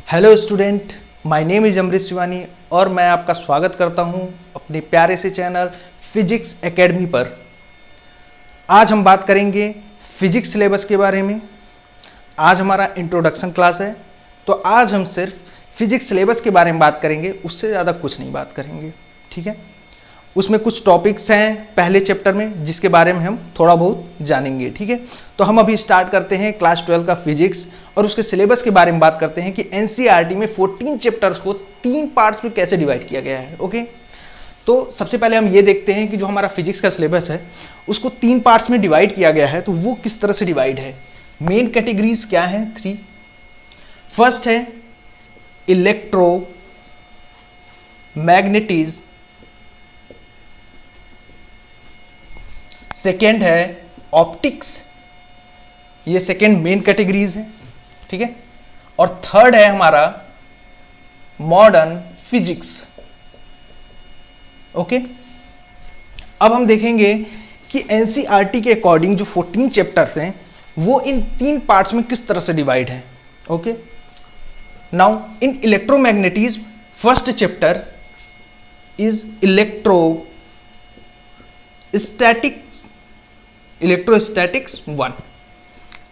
Hello student, my name is Amrit Shivani और मैं आपका स्वागत करता हूं अपने प्यारे से चैनल फिजिक्स एकेडमी पर। आज हम बात करेंगे फिजिक्स सिलेबस के बारे में। आज हमारा इंट्रोडक्शन क्लास है, तो आज हम सिर्फ फिजिक्स सिलेबस के बारे में बात करेंगे, उससे ज़्यादा कुछ नहीं बात करेंगे। ठीक है, उसमें कुछ टॉपिक्स हैं पहले चैप्टर में जिसके बारे में हम थोड़ा बहुत जानेंगे। ठीक है, तो हम अभी स्टार्ट करते हैं क्लास 12 का फिजिक्स और उसके सिलेबस के बारे में बात करते हैं कि एनसीईआरटी में 14 चैप्टर्स को 3 पार्ट्स में कैसे डिवाइड किया गया है। ओके, तो सबसे पहले हम ये देखते हैं कि जो हमारा फिजिक्स का सिलेबस है उसको 3 पार्ट्स में डिवाइड किया गया है, तो वो किस तरह से डिवाइड है। मेन कैटेगरीज क्या है? 3। फर्स्ट है इलेक्ट्रो मैग्नेटिज्म, सेकेंड है ऑप्टिक्स, ये सेकेंड मेन कैटेगरीज है। ठीक है, और थर्ड है हमारा मॉडर्न फिजिक्स। ओके, अब हम देखेंगे कि एनसीईआरटी के अकॉर्डिंग जो 14 चैप्टर्स हैं वो इन 3 पार्ट्स में किस तरह से डिवाइड है। Okay, now in electromagnetism first chapter is electrostatics 1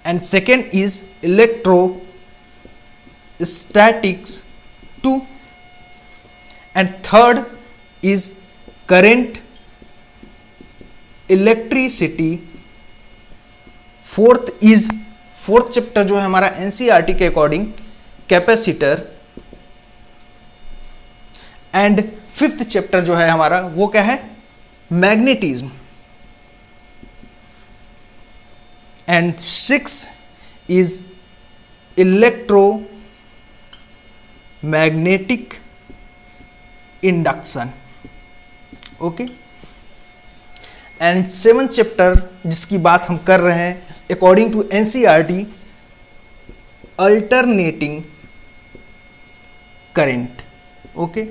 and second is electrostatics 2 and third is current electricity। Fourth chapter जो है हमारा एनसीईआरटी के according capacitor and fifth chapter जो है हमारा वो क्या है? Magnetism and 6 is electromagnetic induction। Okay, and 7th chapter जिसकी बात हम कर रहे हैं according to NCERT alternating current. Okay,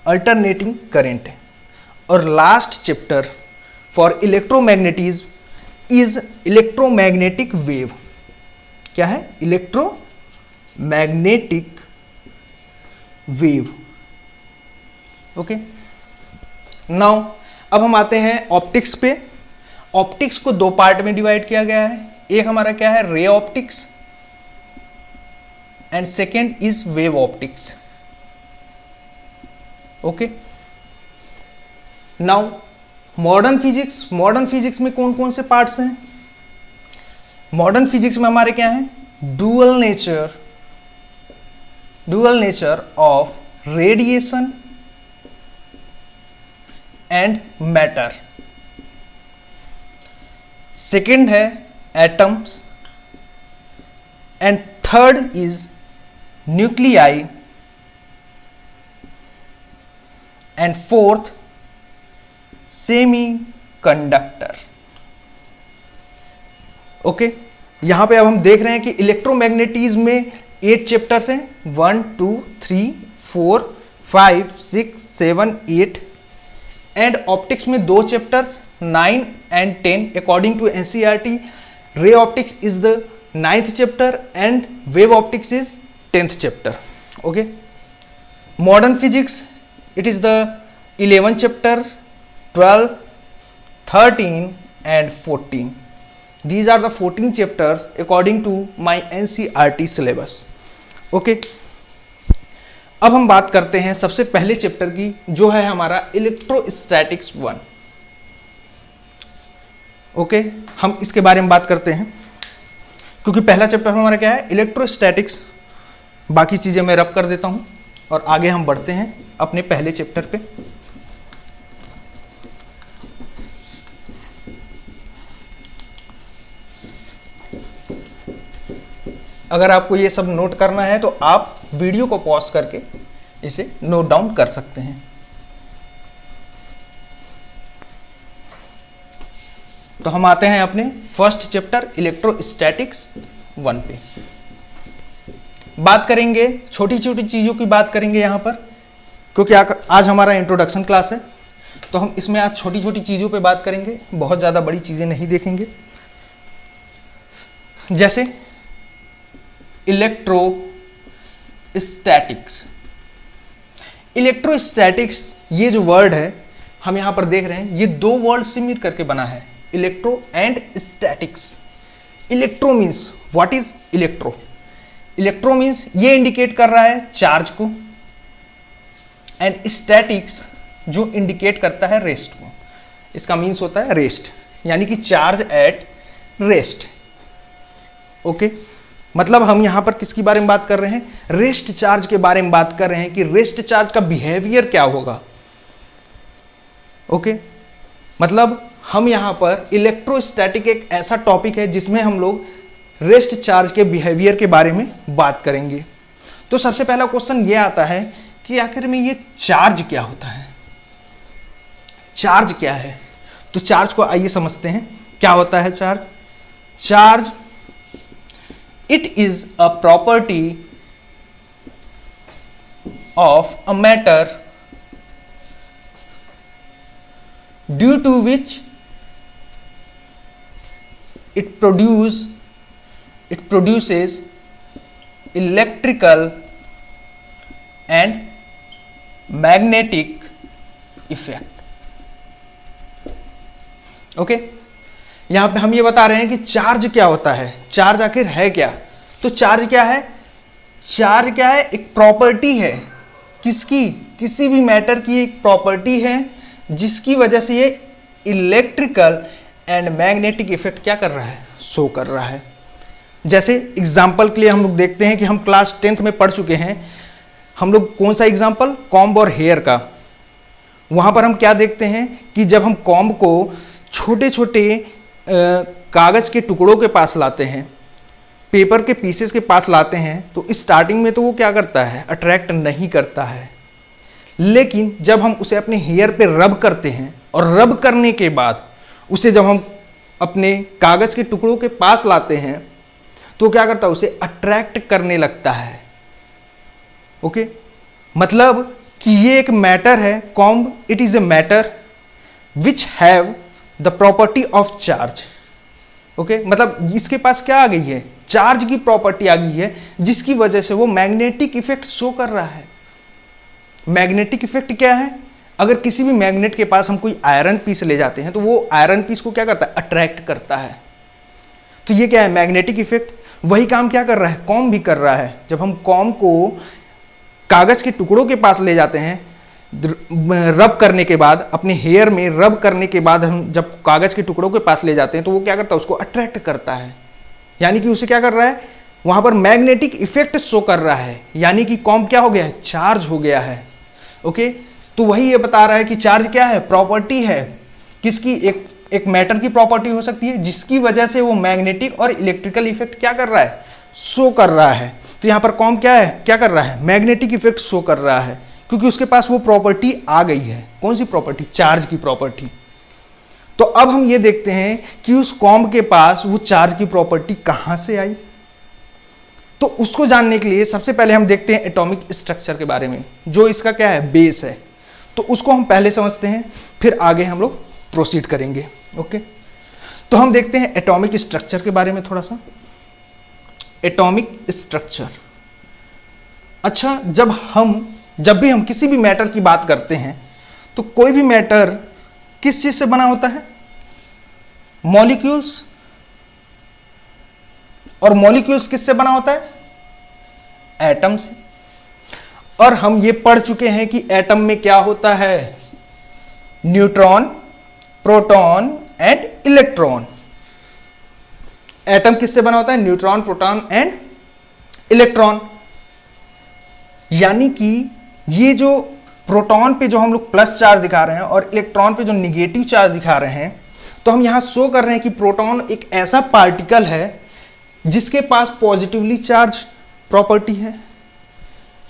alternating current है। और last chapter for electromagnetism is electromagnetic wave. क्या है? Electromagnetic wave. ओके, नाउ अब हम आते हैं ऑप्टिक्स पे। ऑप्टिक्स को 2 पार्ट में डिवाइड किया गया है। एक हमारा क्या है? Ray optics and second is wave optics. Okay, now modern physics में कौन कौन से पार्ट्स हैं? मॉडर्न फिजिक्स में हमारे क्या हैं? Dual nature of radiation and matter. Second है atoms and third is nuclei and fourth semiconductor. Okay, यहां पे अब हम देख रहे हैं कि इलेक्ट्रोमैग्नेटिज्म में 8 चैप्टर्स हैं, 1 2 3 4 5 6 7 8 एंड ऑप्टिक्स में 2 chapters 9 and 10 according to NCERT. Ray optics is the 9th chapter and wave optics is 10th chapter. Okay, modern physics it is the 11th chapter, 12, 13 and 14. These are the 14 chapters according to my NCERT syllabus. Okay. अब हम बात करते हैं सबसे पहले chapter की जो है हमारा इलेक्ट्रोस्टैटिक्स 1। ओके, हम इसके बारे में बात करते हैं क्योंकि पहला चैप्टर हमारा क्या है? इलेक्ट्रोस्टैटिक्स। बाकी चीजें मैं रब कर देता हूं और आगे हम बढ़ते हैं अपने पहले चैप्टर पे। अगर आपको ये सब नोट करना है तो आप वीडियो को पॉज करके इसे नोट डाउन कर सकते हैं। तो हम आते हैं अपने फर्स्ट चैप्टर इलेक्ट्रोस्टैटिक्स 1 पे। बात करेंगे छोटी छोटी चीज़ों की बात करेंगे यहाँ पर, क्योंकि आज हमारा इंट्रोडक्शन क्लास है तो हम इसमें आज छोटी छोटी चीज़ों पे बात करेंगे, बहुत ज़्यादा बड़ी चीज़ें नहीं देखेंगे। जैसे इलेक्ट्रो इलेक्ट्रोस्टैटिक्स। इलेक्ट्रोस्टैटिक्स ये जो वर्ड है हम यहां पर देख रहे हैं, ये दो वर्ड से मिल करके बना है, electro and statics. Electro means what is electro? Electro means ये इंडिकेट कर रहा है चार्ज को, एंड स्टैटिक्स जो इंडिकेट करता है रेस्ट को। इसका मीन्स होता है रेस्ट, यानी कि चार्ज एट रेस्ट। ओके, मतलब हम यहां पर किसकी बारे में बात कर रहे हैं? रेस्ट चार्ज के बारे में बात कर रहे हैं कि रेस्ट चार्ज का बिहेवियर क्या होगा। ओके, मतलब हम यहां पर इलेक्ट्रोस्टैटिक एक ऐसा टॉपिक है जिसमें हम लोग रेस्ट चार्ज के बिहेवियर के बारे में बात करेंगे। तो सबसे पहला क्वेश्चन ये आता है कि आखिर में ये चार्ज क्या होता है? चार्ज क्या है? तो चार्ज को आइए समझते हैं क्या होता है charge. Charge it is a property of a matter due to which it produces electrical and magnetic effect. Okay, यहां पे हम ये बता रहे हैं कि चार्ज क्या होता है। चार्ज आखिर है क्या? तो चार्ज क्या है? चार्ज क्या है? एक प्रॉपर्टी है। किसकी? किसी भी मैटर की एक प्रॉपर्टी है जिसकी वजह से ये इलेक्ट्रिकल एंड मैग्नेटिक इफेक्ट क्या कर रहा है? शो कर रहा है। जैसे एग्जाम्पल के लिए हम लोग देखते हैं कि हम क्लास 10th में पढ़ चुके हैं। हम लोग कौन सा एग्जाम्पल? कॉम्ब और हेयर का। वहां पर हम क्या देखते हैं कि जब हम कॉम्ब को छोटे छोटे कागज के टुकड़ों के पास लाते हैं, पेपर के पीसेस के पास लाते हैं, तो स्टार्टिंग में तो वो क्या करता है? अट्रैक्ट नहीं करता है। लेकिन जब हम उसे अपने हेयर पे रब करते हैं और रब करने के बाद उसे जब हम अपने कागज के टुकड़ों के पास लाते हैं तो क्या करता है? उसे अट्रैक्ट करने लगता है। ओके, मतलब कि ये एक मैटर है। Comb it is a matter which have the property of charge. Okay, मतलब इसके पास क्या आ गई है? चार्ज की प्रॉपर्टी आ गई है, जिसकी वजह से वो मैग्नेटिक इफेक्ट शो कर रहा है। मैग्नेटिक इफेक्ट क्या है? अगर किसी भी मैग्नेट के पास हम कोई आयरन पीस ले जाते हैं तो वो आयरन पीस को क्या करता है? अट्रैक्ट करता है। तो ये क्या है? Magnetic effect. वही काम क्या कर रहा है? कॉम्ब भी कर रहा है। जब हम कॉम्ब को कागज के टुकड़ों के पास ले जाते हैं रब करने के बाद, अपने हेयर में रब करने के बाद हम जब कागज के टुकड़ों के पास ले जाते हैं तो वो क्या करता है? उसको अट्रैक्ट करता है। यानी कि उसे क्या कर रहा है? वहां पर मैग्नेटिक इफेक्ट शो कर रहा है। यानी कि कॉम्ब क्या हो गया है? चार्ज हो गया है। ओके, तो वही ये बता रहा है कि चार्ज क्या है? प्रॉपर्टी है। किसकी? एक मैटर की प्रॉपर्टी हो सकती है जिसकी वजह से वो मैग्नेटिक और इलेक्ट्रिकल इफेक्ट क्या कर रहा है? शो कर रहा है। तो यहां पर कॉम्ब क्या है? क्या कर रहा है? मैग्नेटिक इफेक्ट शो कर रहा है, क्योंकि उसके पास वो प्रॉपर्टी आ गई है। कौन सी प्रॉपर्टी? चार्ज की प्रॉपर्टी। तो अब हम ये देखते हैं कि उस कॉम्ब के पास वो चार्ज की प्रॉपर्टी कहां से आई। तो उसको जानने के लिए सबसे पहले हम देखते हैं एटॉमिक स्ट्रक्चर के बारे में, जो इसका क्या है? बेस है। तो उसको हम पहले समझते हैं, फिर आगे हम लोग प्रोसीड करेंगे। ओके, तो हम देखते हैं एटॉमिक स्ट्रक्चर के बारे में थोड़ा सा। Atomic structure. अच्छा, जब भी हम किसी भी मैटर की बात करते हैं तो कोई भी मैटर किस चीज से बना होता है? मॉलिक्यूल्स। और मॉलिक्यूल्स किससे बना होता है? एटम से। और हम ये पढ़ चुके हैं कि एटम में क्या होता है? Neutron, proton and electron. Atom किससे बना होता है? Neutron, proton and electron. यानी कि ये जो प्रोटॉन पे जो हम लोग प्लस चार्ज दिखा रहे हैं और इलेक्ट्रॉन पे जो निगेटिव चार्ज दिखा रहे हैं, तो हम यहां शो कर रहे हैं कि प्रोटॉन एक ऐसा पार्टिकल है जिसके पास पॉजिटिवली चार्ज प्रॉपर्टी है,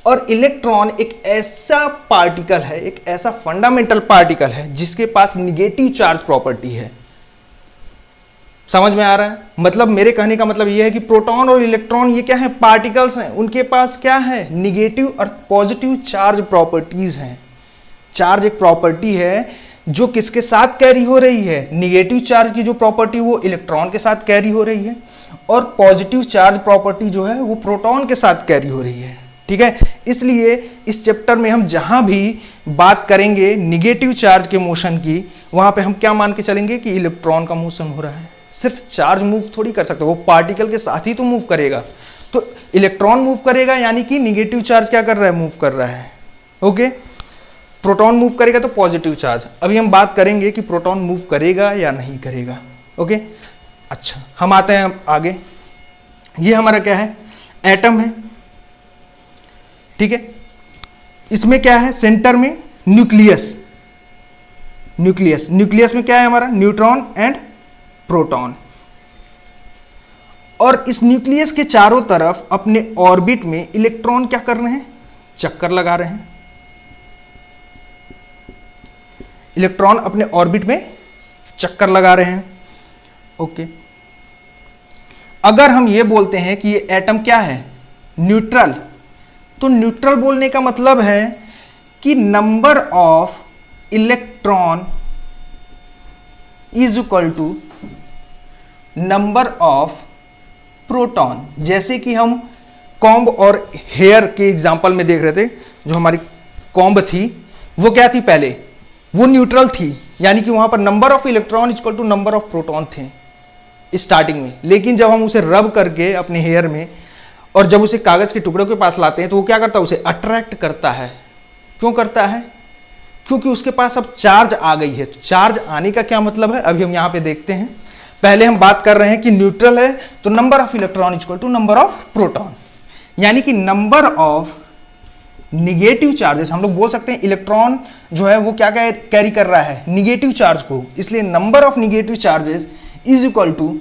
और इलेक्ट्रॉन एक ऐसा पार्टिकल है, एक ऐसा फंडामेंटल पार्टिकल है जिसके पास निगेटिव चार्ज प्रॉपर्टी है। समझ में आ रहा है? मतलब मेरे कहने का मतलब यह है कि प्रोटॉन और इलेक्ट्रॉन ये क्या है? पार्टिकल्स हैं। उनके पास क्या है? निगेटिव और पॉजिटिव चार्ज प्रॉपर्टीज हैं। चार्ज एक प्रॉपर्टी है जो किसके साथ कैरी हो रही है? निगेटिव चार्ज की जो प्रॉपर्टी वो इलेक्ट्रॉन के साथ कैरी हो रही है, और पॉजिटिव चार्ज प्रॉपर्टी जो है वो प्रोटॉन के साथ कैरी हो रही है। ठीक है। इसलिए इस चैप्टर में हम जहां भी बात करेंगे निगेटिव चार्ज के मोशन की, वहां पे हम क्या मान के चलेंगे कि इलेक्ट्रॉन का मोशन हो रहा है। सिर्फ चार्ज मूव थोड़ी कर सकते, वो पार्टिकल के साथ ही तो मूव करेगा। तो इलेक्ट्रॉन मूव करेगा यानी कि निगेटिव चार्ज क्या कर रहा है, मूव कर रहा है। ओके, प्रोटॉन मूव करेगा तो पॉजिटिव चार्ज। अभी हम बात करेंगे कि प्रोटॉन मूव करेगा या नहीं करेगा। ओके, अच्छा हम आते हैं आगे। ये हमारा क्या है, एटम है, ठीक है। इसमें क्या है, सेंटर में न्यूक्लियस। न्यूक्लियस में क्या है हमारा, न्यूट्रॉन एंड प्रोटॉन। और इस न्यूक्लियस के चारों तरफ अपने ऑर्बिट में इलेक्ट्रॉन क्या कर रहे हैं, चक्कर लगा रहे हैं। इलेक्ट्रॉन अपने ऑर्बिट में चक्कर लगा रहे हैं। ओके, अगर हम ये बोलते हैं कि ये एटम क्या है, न्यूट्रल, तो न्यूट्रल बोलने का मतलब है कि number of electron is equal to number of proton. जैसे कि हम कॉम्ब और हेयर के एग्जांपल में देख रहे थे, जो हमारी कॉम्ब थी वो क्या थी, पहले वो न्यूट्रल थी, यानी कि वहां पर number of electron equal to number of proton थे स्टार्टिंग में। लेकिन जब हम उसे रब करके अपने हेयर में और जब उसे कागज के टुकड़ों के पास लाते हैं तो वो क्या करता है, उसे अट्रैक्ट करता है। क्यों करता है, क्योंकि उसके पास अब चार्ज आ गई है। तो चार्ज आने का क्या मतलब है, अभी हम यहां पे देखते हैं। पहले हम बात कर रहे हैं कि न्यूट्रल है तो number of electron equal to number of proton, यानी कि नंबर ऑफ निगेटिव चार्जेस। हम लोग बोल सकते हैं इलेक्ट्रॉन जो है वो क्या कैरी कर रहा है, निगेटिव चार्ज को, इसलिए number of negative charges is equal to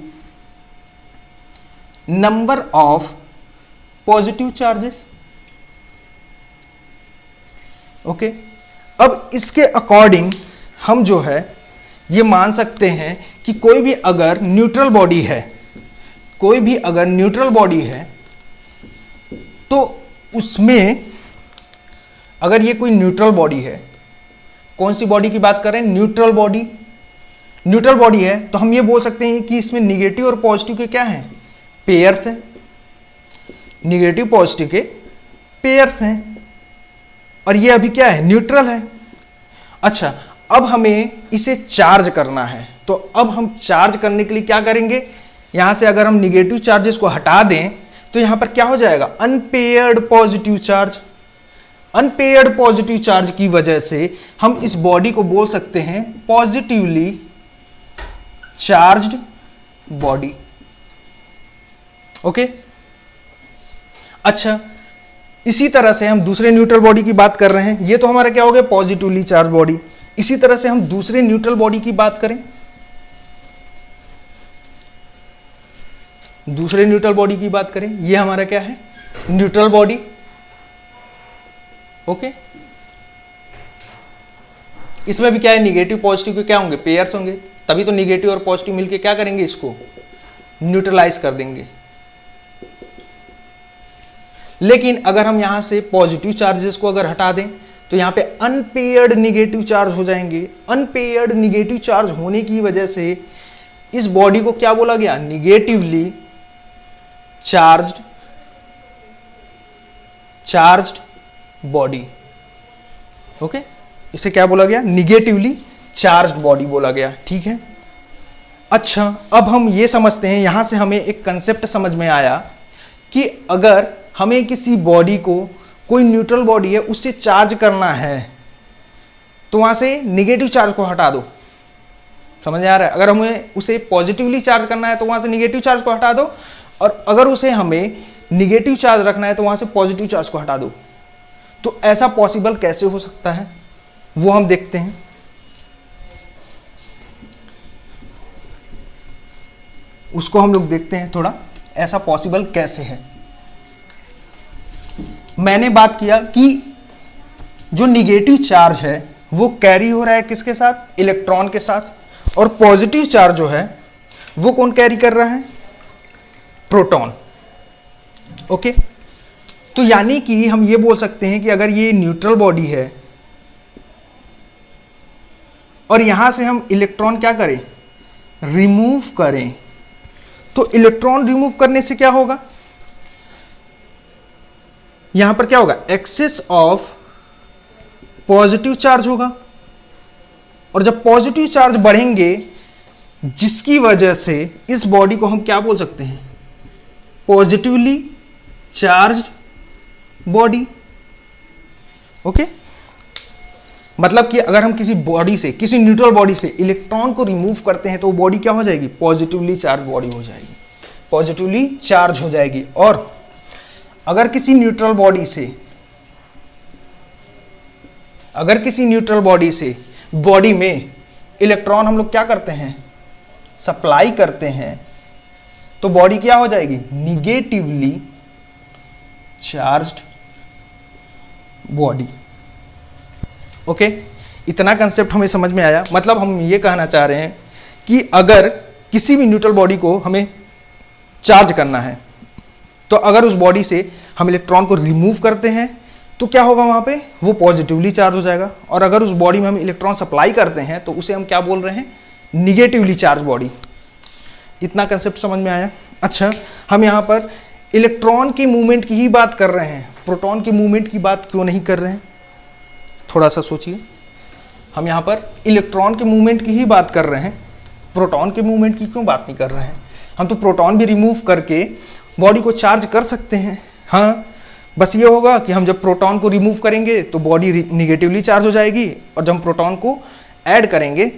number of positive charges. Okay, अब इसके अकॉर्डिंग हम जो है ये मान सकते हैं कि कोई भी अगर न्यूट्रल बॉडी है, कोई भी अगर न्यूट्रल बॉडी है तो उसमें अगर ये कोई न्यूट्रल बॉडी है, कौन सी बॉडी की बात करें, न्यूट्रल बॉडी। न्यूट्रल बॉडी है तो हम ये बोल सकते हैं कि इसमें निगेटिव और पॉजिटिव के क्या हैं, पेयर्स हैं। निगेटिव पॉजिटिव के पेयर्स हैं और ये अभी क्या है, न्यूट्रल है। अच्छा, अब हमें इसे चार्ज करना है, तो अब हम चार्ज करने के लिए क्या करेंगे, यहां से अगर हम निगेटिव चार्जेस को हटा दें तो यहां पर क्या हो जाएगा, unpaired positive charge. Unpaired positive charge की वजह से हम इस बॉडी को बोल सकते हैं पॉजिटिवली चार्ज्ड बॉडी। ओके, अच्छा इसी तरह से हम दूसरे न्यूट्रल बॉडी की बात कर रहे हैं। ये तो हमारा क्या हो गया, पॉजिटिवली चार्ज बॉडी। इसी तरह से हम दूसरे न्यूट्रल बॉडी की बात करें, दूसरे न्यूट्रल बॉडी की बात करें, ये हमारा क्या है, न्यूट्रल बॉडी। ओके, इसमें भी क्या है, निगेटिव पॉजिटिव के क्या होंगे, पेयर्स होंगे, तभी तो निगेटिव और पॉजिटिव मिलके क्या करेंगे, इसको न्यूट्रलाइज कर देंगे। लेकिन अगर हम यहां से पॉजिटिव चार्जेस को अगर हटा दें तो यहां पे अनपेयर्ड निगेटिव चार्ज हो जाएंगे। अनपेयर्ड निगेटिव चार्ज होने की वजह से इस बॉडी को क्या बोला गया, निगेटिवली चार्ज्ड बॉडी। ओके, इसे क्या बोला गया, निगेटिवली चार्ज्ड बॉडी बोला गया। ठीक है, अच्छा अब हम ये समझते हैं, यहां से हमें एक कंसेप्ट समझ में आया कि अगर हमें किसी बॉडी को, कोई न्यूट्रल बॉडी है उससे चार्ज करना है तो वहां से निगेटिव चार्ज को हटा दो। समझ आ रहा है, अगर हमें उसे पॉजिटिवली चार्ज करना है तो वहां से निगेटिव चार्ज को हटा दो, और अगर उसे हमें निगेटिव चार्ज रखना है तो वहां से पॉजिटिव चार्ज को हटा दो। तो ऐसा पॉसिबल कैसे हो सकता है वो हम देखते हैं। उसको हम लोग देखते हैं थोड़ा, ऐसा पॉसिबल कैसे है। मैंने बात किया कि जो निगेटिव चार्ज है वो कैरी हो रहा है किसके साथ, इलेक्ट्रॉन के साथ, और पॉजिटिव चार्ज जो है वो कौन कैरी कर रहा है, प्रोटॉन। ओके, तो यानी कि हम ये बोल सकते हैं कि अगर ये न्यूट्रल बॉडी है और यहां से हम इलेक्ट्रॉन क्या करें, रिमूव करें, तो इलेक्ट्रॉन रिमूव करने से क्या होगा, यहां पर क्या होगा, एक्सेस ऑफ पॉजिटिव चार्ज होगा, और जब पॉजिटिव चार्ज बढ़ेंगे जिसकी वजह से इस बॉडी को हम क्या बोल सकते हैं, पॉजिटिवली चार्ज्ड बॉडी। ओके, मतलब कि अगर हम किसी बॉडी से, किसी न्यूट्रल बॉडी से इलेक्ट्रॉन को रिमूव करते हैं तो वो बॉडी क्या हो जाएगी, पॉजिटिवली चार्ज बॉडी हो जाएगी, पॉजिटिवली चार्ज हो जाएगी। और अगर किसी न्यूट्रल बॉडी से, अगर किसी न्यूट्रल बॉडी से बॉडी में इलेक्ट्रॉन हम लोग क्या करते हैं, सप्लाई करते हैं, तो बॉडी क्या हो जाएगी, निगेटिवली चार्ज्ड बॉडी। ओके, इतना कंसेप्ट हमें समझ में आया। मतलब हम ये कहना चाह रहे हैं कि अगर किसी भी न्यूट्रल बॉडी को हमें चार्ज करना है, तो अगर उस बॉडी से हम इलेक्ट्रॉन को रिमूव करते हैं तो क्या होगा, वहां पे वो पॉजिटिवली चार्ज हो जाएगा। और अगर उस बॉडी में हम इलेक्ट्रॉन सप्लाई करते हैं तो उसे हम क्या बोल रहे हैं, निगेटिवली चार्ज बॉडी। इतना कंसेप्ट समझ में आया। अच्छा, हम यहाँ पर इलेक्ट्रॉन के मूवमेंट की ही बात कर रहे हैं, प्रोटॉन के मूवमेंट की बात क्यों नहीं कर रहे हैं, थोड़ा सा सोचिए। हम यहाँ पर इलेक्ट्रॉन के मूवमेंट की ही बात कर रहे हैं, प्रोटॉन के मूवमेंट की क्यों बात नहीं कर रहे हैं। हम तो प्रोटॉन भी रिमूव करके बॉडी को चार्ज कर सकते हैं। हाँ, बस ये होगा कि हम जब प्रोटॉन को रिमूव करेंगे तो बॉडी निगेटिवली चार्ज हो जाएगी, और जब हम प्रोटॉन को ऐड करेंगे,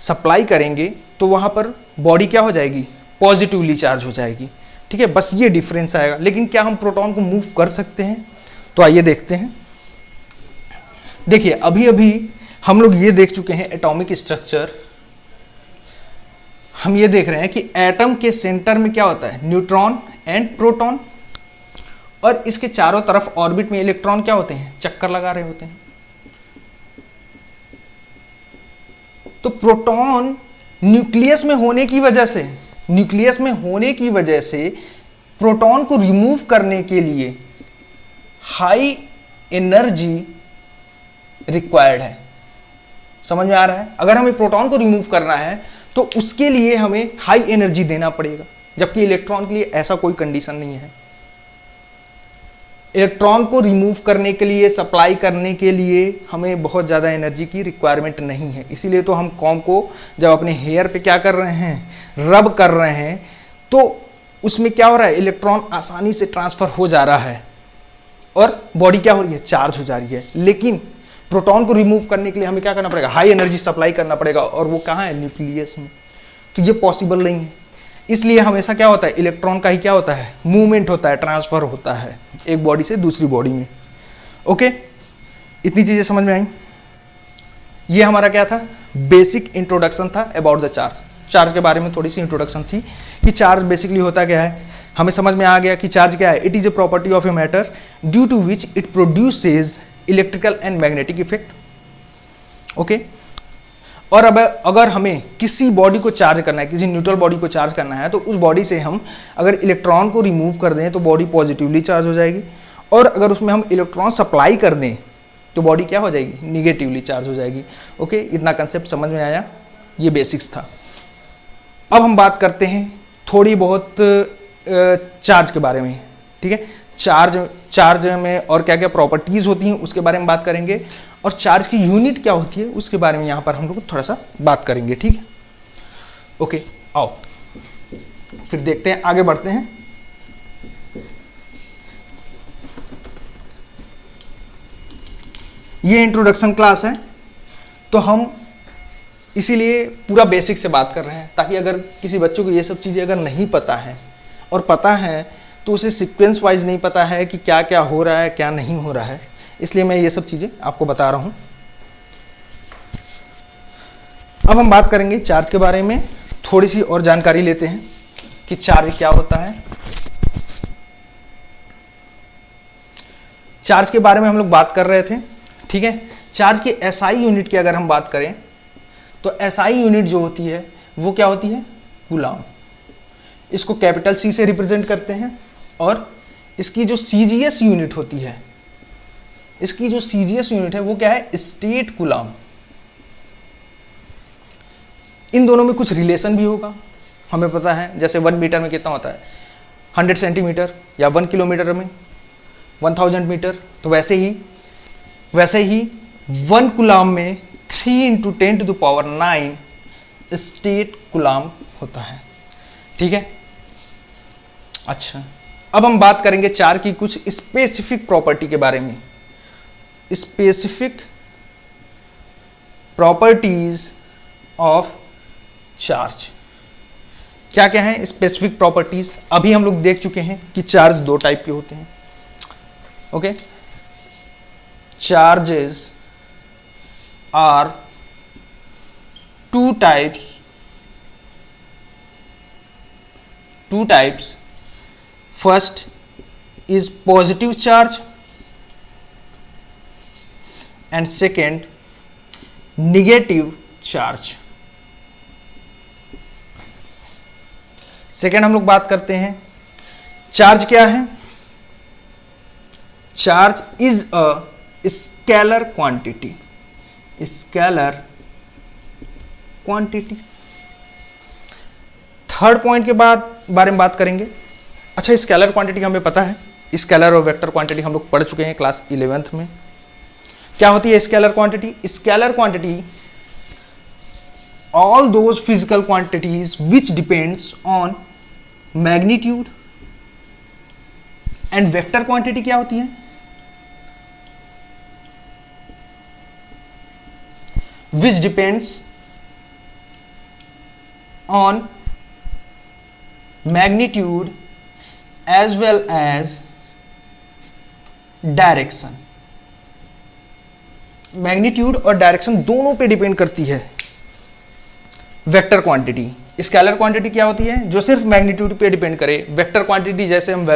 सप्लाई करेंगे, तो वहाँ पर बॉडी क्या हो जाएगी, पॉजिटिवली चार्ज हो जाएगी। ठीक है, बस ये डिफरेंस आएगा। लेकिन क्या हम प्रोटॉन को मूव कर सकते हैं, तो आइए देखते हैं। देखिए, अभी अभी हम लोग ये देख चुके हैं एटॉमिक स्ट्रक्चर। हम ये देख रहे हैं कि एटम के सेंटर में क्या होता है, न्यूट्रॉन एंड प्रोटॉन, और इसके चारों तरफ ऑर्बिट में इलेक्ट्रॉन क्या होते हैं, चक्कर लगा रहे होते हैं। तो प्रोटॉन न्यूक्लियस में होने की वजह से, न्यूक्लियस में होने की वजह से प्रोटॉन को रिमूव करने के लिए हाई एनर्जी रिक्वायर्ड है। समझ में आ रहा है। अगर हमें प्रोटॉन को रिमूव करना है तो उसके लिए हमें हाई एनर्जी देना पड़ेगा, जबकि इलेक्ट्रॉन के लिए ऐसा कोई कंडीशन नहीं है। इलेक्ट्रॉन को रिमूव करने के लिए, सप्लाई करने के लिए हमें बहुत ज़्यादा एनर्जी की रिक्वायरमेंट नहीं है। इसीलिए तो हम कॉम को जब अपने हेयर पे क्या कर रहे हैं, रब कर रहे हैं, तो उसमें क्या हो रहा है, इलेक्ट्रॉन आसानी से ट्रांसफर हो जा रहा है और बॉडी क्या हो रही है, चार्ज हो जा रही है। लेकिन प्रोटॉन को रिमूव करने के लिए हमें क्या करना पड़ेगा, हाई एनर्जी सप्लाई करना पड़ेगा, और वो कहाँ है, न्यूक्लियस में। तो ये पॉसिबल नहीं है। इसलिए हमेशा क्या होता है, इलेक्ट्रॉन का ही क्या होता है, मूवमेंट होता है, ट्रांसफर होता है एक बॉडी से दूसरी बॉडी में। ओके, इतनी चीजें समझ में आई। ये हमारा क्या था, बेसिक इंट्रोडक्शन था अबाउट द चार्ज। चार्ज के बारे में थोड़ी सी इंट्रोडक्शन थी कि चार्ज बेसिकली होता क्या है। हमें समझ में आ गया कि चार्ज क्या है, it is a property of a matter due to which it produces electrical and magnetic effect. Okay, और अब अगर हमें किसी बॉडी को चार्ज करना है, किसी न्यूट्रल बॉडी को चार्ज करना है, तो उस बॉडी से हम अगर इलेक्ट्रॉन को रिमूव कर दें तो बॉडी पॉजिटिवली चार्ज हो जाएगी, और अगर उसमें हम इलेक्ट्रॉन सप्लाई कर दें तो बॉडी क्या हो जाएगी, निगेटिवली चार्ज हो जाएगी। ओके, इतना कंसेप्ट समझ में आया, ये बेसिक्स था। अब हम बात करते हैं थोड़ी बहुत चार्ज के बारे में। ठीक है, चार्ज में और क्या क्या प्रॉपर्टीज होती हैं उसके बारे में बात करेंगे, और चार्ज की यूनिट क्या होती है उसके बारे में यहाँ पर हम लोग थोड़ा सा बात करेंगे। ठीक है, ओके, आओ फिर देखते हैं, आगे बढ़ते हैं। ये इंट्रोडक्शन क्लास है, तो हम इसीलिए पूरा बेसिक से बात कर रहे हैं, ताकि अगर किसी बच्चों को ये सब चीज़ें अगर नहीं पता है, और पता है तो उसे सीक्वेंस वाइज नहीं पता है कि क्या क्या हो रहा है, क्या नहीं हो रहा है, इसलिए मैं ये सब चीज़ें आपको बता रहा हूँ। अब हम बात करेंगे चार्ज के बारे में, थोड़ी सी और जानकारी लेते हैं कि चार्ज क्या होता है। चार्ज के बारे में हम लोग बात कर रहे थे। ठीक है, चार्ज की एसआई यूनिट की अगर हम बात करें तो एसआई यूनिट जो होती है वो क्या होती है, कूलाम। इसको कैपिटल सी से रिप्रेजेंट करते हैं, और इसकी जो सीजीएस यूनिट होती है, इसकी जो सीजीएस यूनिट है वो क्या है, स्टेट कूलाम। इन दोनों में कुछ रिलेशन भी होगा, हमें पता है। जैसे 1 मीटर में कितना होता है, 100 सेंटीमीटर, या 1 किलोमीटर में 1000 मीटर, तो वैसे ही 1 कूलाम में 3 × 10⁹ स्टेट कूलाम होता है। ठीक है। अच्छा, अब हम बात करेंगे चार्ज की कुछ स्पेसिफिक प्रॉपर्टी के बारे में। स्पेसिफिक प्रॉपर्टीज ऑफ चार्ज क्या क्या है? स्पेसिफिक प्रॉपर्टीज अभी हम लोग देख चुके हैं कि चार्ज 2 टाइप के होते हैं। Okay, charges are 2 types. First is positive charge and second negative charge। Second हम लोग बात करते हैं चार्ज क्या है। Charge is a scalar quantity. Third point के बारे में बात करेंगे। अच्छा, स्केलर क्वांटिटी हमें पता है, स्केलर और वेक्टर क्वांटिटी हम लोग पढ़ चुके हैं क्लास 11th में। क्या होती है scalar quantity? Scalar quantity all those physical quantities which depends on magnitude. And vector quantity क्या होती है? Which depends on magnitude as well as direction. Magnitude और डायरेक्शन दोनों पे डिपेंड करती है वेक्टर क्वांटिटी। स्केलर क्वांटिटी क्या होती है? जो सिर्फ मैग्नीट्यूड पे डिपेंड करे। वेक्टर क्वांटिटी जैसे हम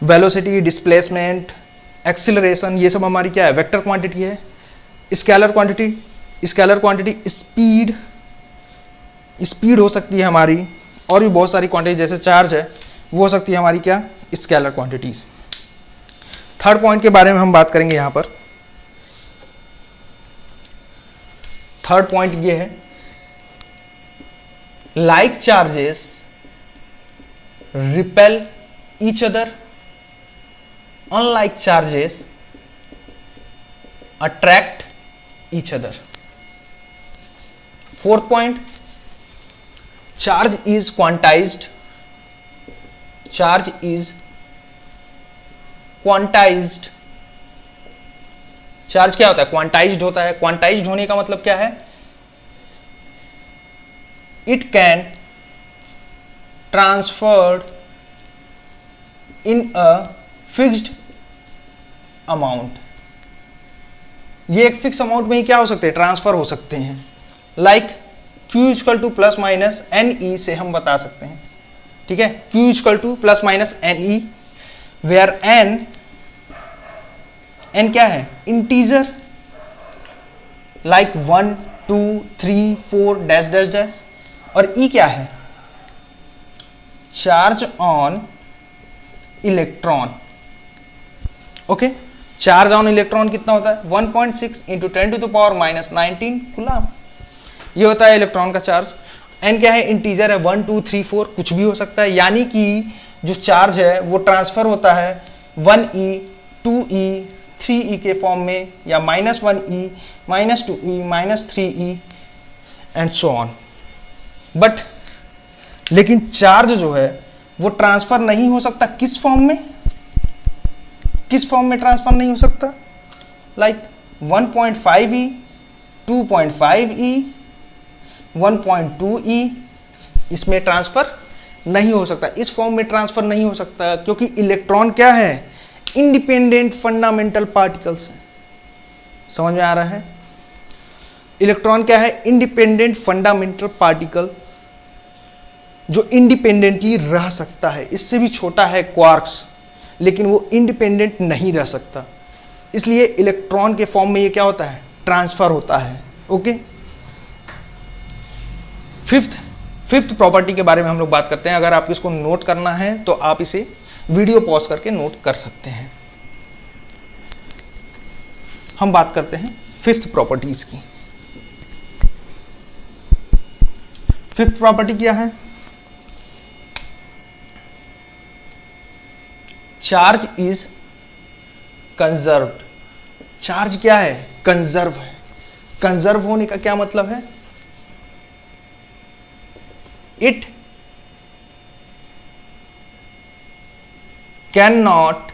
वेलोसिटी, डिस्प्लेसमेंट, एक्सीलरेशन, ये सब हमारी क्या है? वेक्टर क्वांटिटी है। स्केलर क्वांटिटी स्पीड हो सकती है हमारी, और भी बहुत सारी क्वांटिटी जैसे चार्ज है वो हो सकती है हमारी क्या? Scalar quantities. थर्ड पॉइंट के बारे में हम बात करेंगे यहां पर। थर्ड पॉइंट ये है, like charges repel each other, unlike charges attract each other. Fourth point, charge is quantized. Charge क्या होता है? क्वांटाइज्ड होता है। क्वांटाइज्ड होने का मतलब क्या है? It can transferred in a fixed amount. ये एक फिक्स अमाउंट में ही क्या हो सकते हैं? ट्रांसफर हो सकते हैं। लाइक Q = ±NE से हम बता सकते हैं। ठीक है, Q = ±NE, वेयर N क्या है? Integer, like 1 2 3 4 dash dash dash. और E क्या है? Charge on electron. Okay, charge on electron कितना होता है? 1.6 × 10⁻⁻19 कूलाम। ये होता है इलेक्ट्रॉन का चार्ज। एन क्या है? इंटीजर है, 1 2 3 4 कुछ भी हो सकता है। यानी कि जो चार्ज है वो ट्रांसफर होता है 1e 2e 3e के फॉर्म में, या -1e -2e -3e and so on. But लेकिन चार्ज जो है वो ट्रांसफर नहीं हो सकता। किस फॉर्म में ट्रांसफर नहीं हो सकता? लाइक 1.5e 2.5e 1.2e, इसमें ट्रांसफर नहीं हो सकता। इस फॉर्म में ट्रांसफर नहीं हो सकता क्योंकि इलेक्ट्रॉन क्या है? इंडिपेंडेंट फंडामेंटल पार्टिकल्स है। समझ में आ रहा है? इलेक्ट्रॉन क्या है? इंडिपेंडेंट फंडामेंटल पार्टिकल जो इंडिपेंडेंटली रह सकता है। इससे भी छोटा है क्वार्क्स, लेकिन वो इंडिपेंडेंट नहीं रह सकता। इसलिए इलेक्ट्रॉन के फॉर्म में ये क्या होता है? ट्रांसफर होता है। ओके, फिफ्थ प्रॉपर्टी के बारे में हम लोग बात करते हैं। अगर आपको इसको नोट करना है तो आप इसे वीडियो पॉज करके नोट कर सकते हैं। हम बात करते हैं फिफ्थ प्रॉपर्टीज की। फिफ्थ प्रॉपर्टी क्या है? Charge is conserved. चार्ज क्या है? कंजर्व है। कंजर्व होने का क्या मतलब है? It can not,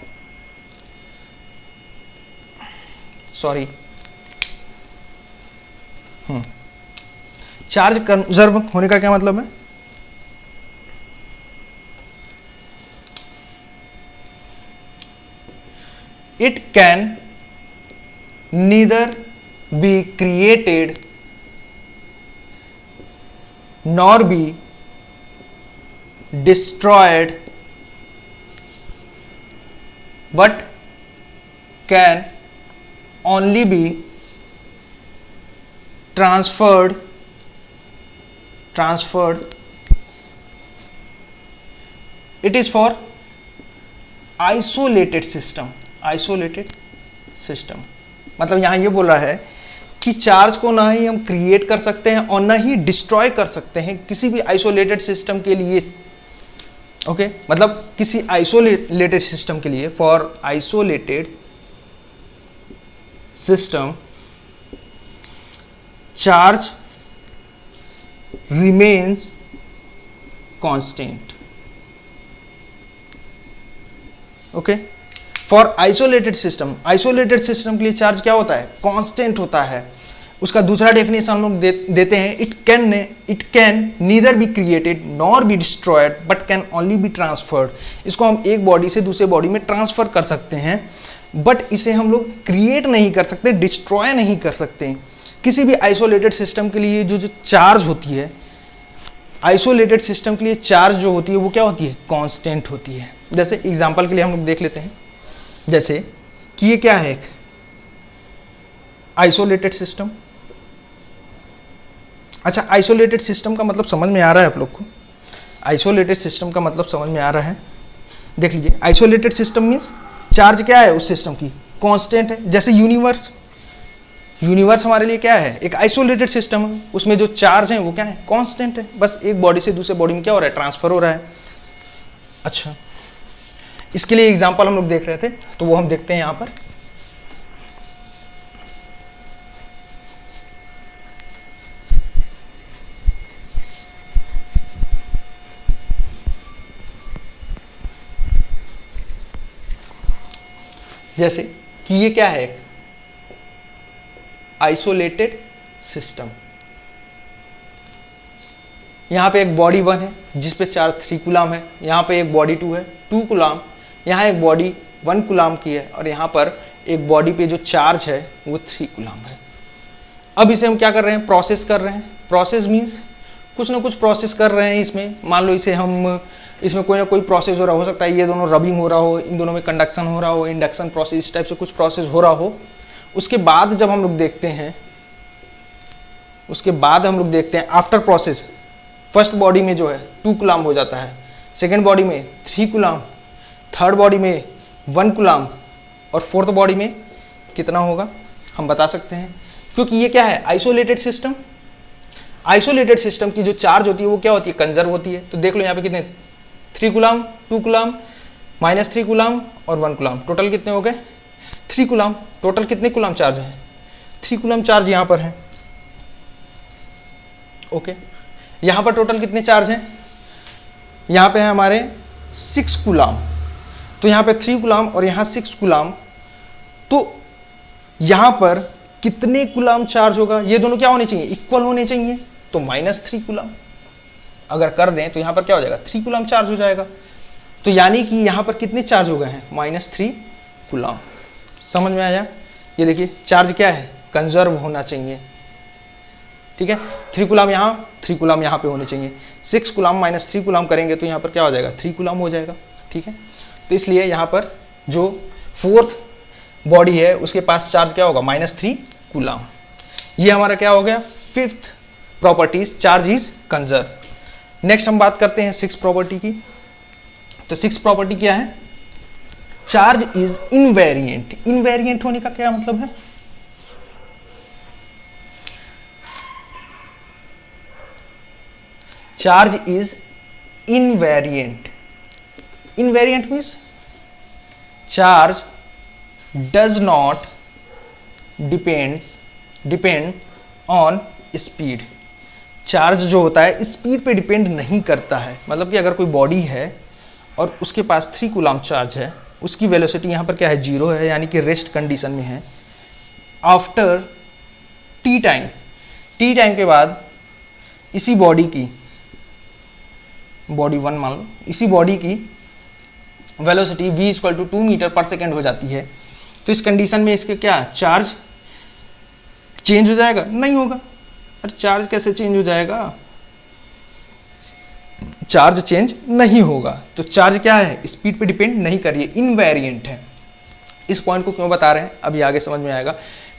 sorry, charge conserve होने का क्या मतलब है? It can neither be created nor be destroyed but can only be transferred it is for isolated system मतलब यहां ये बोल रहा है कि चार्ज को ना ही हम क्रिएट कर सकते हैं और ना ही डिस्ट्रॉय कर सकते हैं किसी भी आइसोलेटेड सिस्टम के लिए। ओके, मतलब किसी आइसोलेटेड सिस्टम के लिए, for isolated system charge remains constant. Okay, for isolated system के लिए चार्ज क्या होता है? कांस्टेंट होता है। उसका दूसरा डेफिनेशन हम लोग देते हैं, it can neither be created nor be destroyed but can only be transferred. इसको हम एक बॉडी से दूसरे बॉडी में ट्रांसफर कर सकते हैं, बट इसे हम लोग क्रिएट नहीं कर सकते, डिस्ट्रॉय नहीं कर सकते। किसी भी आइसोलेटेड सिस्टम के लिए जो चार्ज होती है, आइसोलेटेड सिस्टम के लिए चार्ज जो होती है वो क्या होती है? कांस्टेंट होती है। जैसे एग्जांपल के लिए हम लोग देख लेते हैं, जैसे कि ये क्या है? एक आइसोलेटेड सिस्टम। अच्छा, आइसोलेटेड सिस्टम का मतलब समझ में आ रहा है आप लोग को? आइसोलेटेड सिस्टम का मतलब समझ में आ रहा है? देख लीजिए, आइसोलेटेड सिस्टम मीन्स चार्ज क्या है उस सिस्टम की? कांस्टेंट है। जैसे यूनिवर्स हमारे लिए क्या है? एक आइसोलेटेड सिस्टम है, उसमें जो चार्ज है वो क्या है? कांस्टेंट है। बस एक बॉडी से दूसरे बॉडी में क्या हो रहा है? ट्रांसफर हो रहा है। अच्छा, इसके लिए एग्जांपल हम लोग देख रहे थे, तो वो हम देखते हैं यहां पर। जैसे कि ये क्या है? Isolated system. यहां पे एक बॉडी 1 है जिस पे चार्ज 3 कूलाम है, यहां पे एक बॉडी 2 है 2 कूलाम, यहाँ एक बॉडी 1 कूलाम की है और यहाँ पर एक बॉडी पे जो चार्ज है वो 3 कूलाम है। अब इसे हम क्या कर रहे हैं? प्रोसेस कर रहे हैं। प्रोसेस मीन्स कुछ ना कुछ प्रोसेस कर रहे हैं इसमें। मान लो इसमें कोई ना कोई प्रोसेस हो रहा हो सकता है, ये दोनों रबिंग हो रहा हो, इन दोनों में कंडक्शन हो रहा हो, इंडक्शन प्रोसेस, इस टाइप से कुछ प्रोसेस हो रहा हो। उसके बाद जब हम लोग देखते हैं आफ्टर प्रोसेस, फर्स्ट बॉडी में जो है 2 कूलाम हो जाता है, सेकेंड बॉडी में 3 कूलाम, थर्ड बॉडी में 1 कूलाम और फोर्थ बॉडी में कितना होगा हम बता सकते हैं, क्योंकि ये क्या है? Isolated system. आइसोलेटेड सिस्टम की जो चार्ज होती है वो क्या होती है? कंजर्व होती है। तो देख लो यहाँ पे कितने? 3 कूलाम, 2 कूलाम, -3 कूलाम और 1 कूलाम, टोटल कितने हो गए? 3 कूलाम। टोटल कितने कूलाम चार्ज है? 3 कूलाम चार्ज यहाँ पर है। ओके, यहाँ पर टोटल कितने चार्ज हैं? यहाँ पे है हमारे 6 कूलाम। तो यहाँ पे 3 कूलाम और यहाँ 6 कूलाम, तो यहाँ पर कितने कूलाम चार्ज होगा? ये दोनों क्या होने चाहिए? इक्वल होने चाहिए। तो -3 कूलाम अगर कर दें तो यहाँ पर क्या हो जाएगा? 3 कूलाम चार्ज हो जाएगा। तो यानी कि यहाँ पर कितने चार्ज हो गए हैं? -3 कूलाम। समझ में आया? ये देखिए, चार्ज क्या है? कंजर्व होना चाहिए। ठीक है, 3 कूलाम यहाँ, 3 कूलाम यहाँ पे होने चाहिए। 6 कूलाम -3 कूलाम करेंगे तो यहाँ पर क्या हो जाएगा? 3 कूलाम हो जाएगा। ठीक है, तो इसलिए यहाँ पर जो फोर्थ बॉडी है उसके पास चार्ज क्या होगा? -3 कूलाम। ये हमारा क्या हो गया? 5th properties, charge is conserve. Next हम बात करते हैं 6th प्रॉपर्टी की। तो 6th प्रॉपर्टी क्या है? Charge is invariant. इनवेरिएंट होने का क्या मतलब है? Charge is invariant. Invariant means charge does not depend on speed. Charge जो होता है स्पीड पे डिपेंड नहीं करता है। मतलब कि अगर कोई बॉडी है और उसके पास 3 कूलम्ब चार्ज है, उसकी वेलोसिटी यहाँ पर क्या है, 0 है, यानी कि रेस्ट कंडीशन में है। आफ्टर टी टाइम के बाद इसी बॉडी की, बॉडी 1 मान लो, इसी बॉडी की वेलोसिटी v = 2 मीटर पर सेकेंड हो जाती है। तो इस कंडीशन में इसके क्या चार्ज चेंज हो जाएगा? नहीं होगा। अरे चार्ज कैसे चेंज हो जाएगा? चार्ज चेंज नहीं होगा। तो चार्ज क्या है, स्पीड पे डिपेंड नहीं कर रही है, इनवेरिएंट है। इस पॉइंट को क्यों बता रहे हैं अभी आगे समझ में आएगा,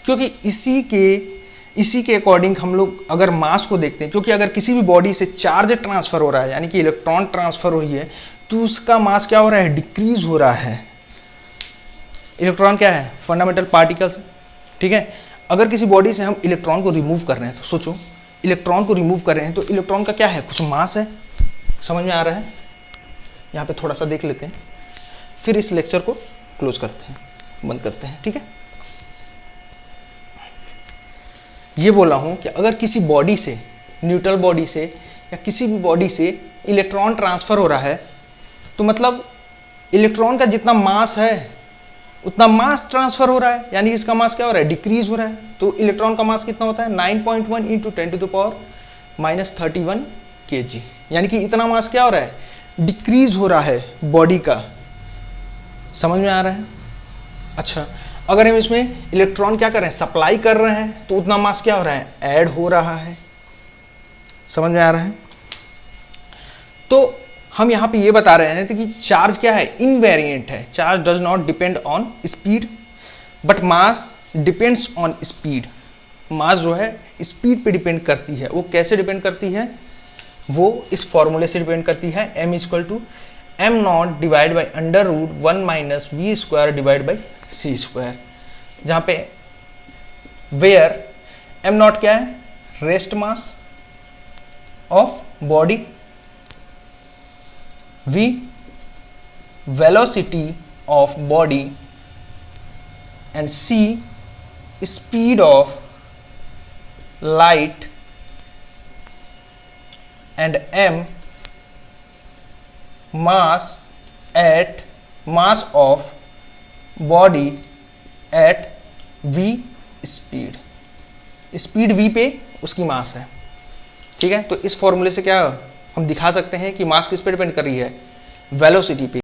क्योंकि इसी के अकॉर्डिंग हम लोग अगर मास को देखते हैं, क्योंकि अगर किसी भी बॉडी से चार्ज ट्रांसफर हो रहा है, यानी कि इलेक्ट्रॉन ट्रांसफर हुई है, तो उसका मास क्या हो रहा है, डिक्रीज हो रहा है। इलेक्ट्रॉन क्या है, फंडामेंटल पार्टिकल्स, ठीक है। अगर किसी बॉडी से हम इलेक्ट्रॉन को रिमूव कर रहे हैं, तो सोचो इलेक्ट्रॉन को रिमूव कर रहे हैं, तो इलेक्ट्रॉन का क्या है, कुछ मास है। समझ में आ रहा है? यहाँ पे थोड़ा सा देख लेते हैं, फिर इस लेक्चर को क्लोज करते हैं, बंद करते हैं, ठीक है। ये बोला हूँ कि अगर किसी बॉडी से, न्यूट्रल बॉडी से या किसी भी बॉडी से इलेक्ट्रॉन ट्रांसफर हो रहा है, तो मतलब इलेक्ट्रॉन का जितना मास है उतना मास ट्रांसफर हो रहा है, यानी इसका मास क्या हो रहा है, डिक्रीज हो रहा है। तो इलेक्ट्रॉन का मास कितना होता है, 9.1 × 10⁻³ kg, यानी कि इतना मास क्या हो रहा है, डिक्रीज हो रहा है बॉडी का। समझ में आ रहा है? अच्छा, अगर हम इसमें इलेक्ट्रॉन क्या कर रहे हैं, सप्लाई कर रहे हैं, तो उतना मास क्या हो रहा है, ऐड हो रहा है। समझ में आ रहा है? तो हम यहाँ पे ये बता रहे हैं कि चार्ज क्या है, इनवेरिएंट है। Charge does not depend on speed but mass depends on speed. Mass जो है स्पीड पे डिपेंड करती है। वो कैसे डिपेंड करती है, वो इस फॉर्मूले से डिपेंड करती है, m = m0 / √1 - v² / c², जहाँ पे वेयर m0 क्या है, rest mass of body, v velocity of body, and c speed of light, and m mass of body at v speed। Speed v पे उसकी मास है, ठीक है। तो इस फॉर्मूले से क्या हम दिखा सकते हैं कि मास किस पे डिपेंड कर रही है, वेलोसिटी पे।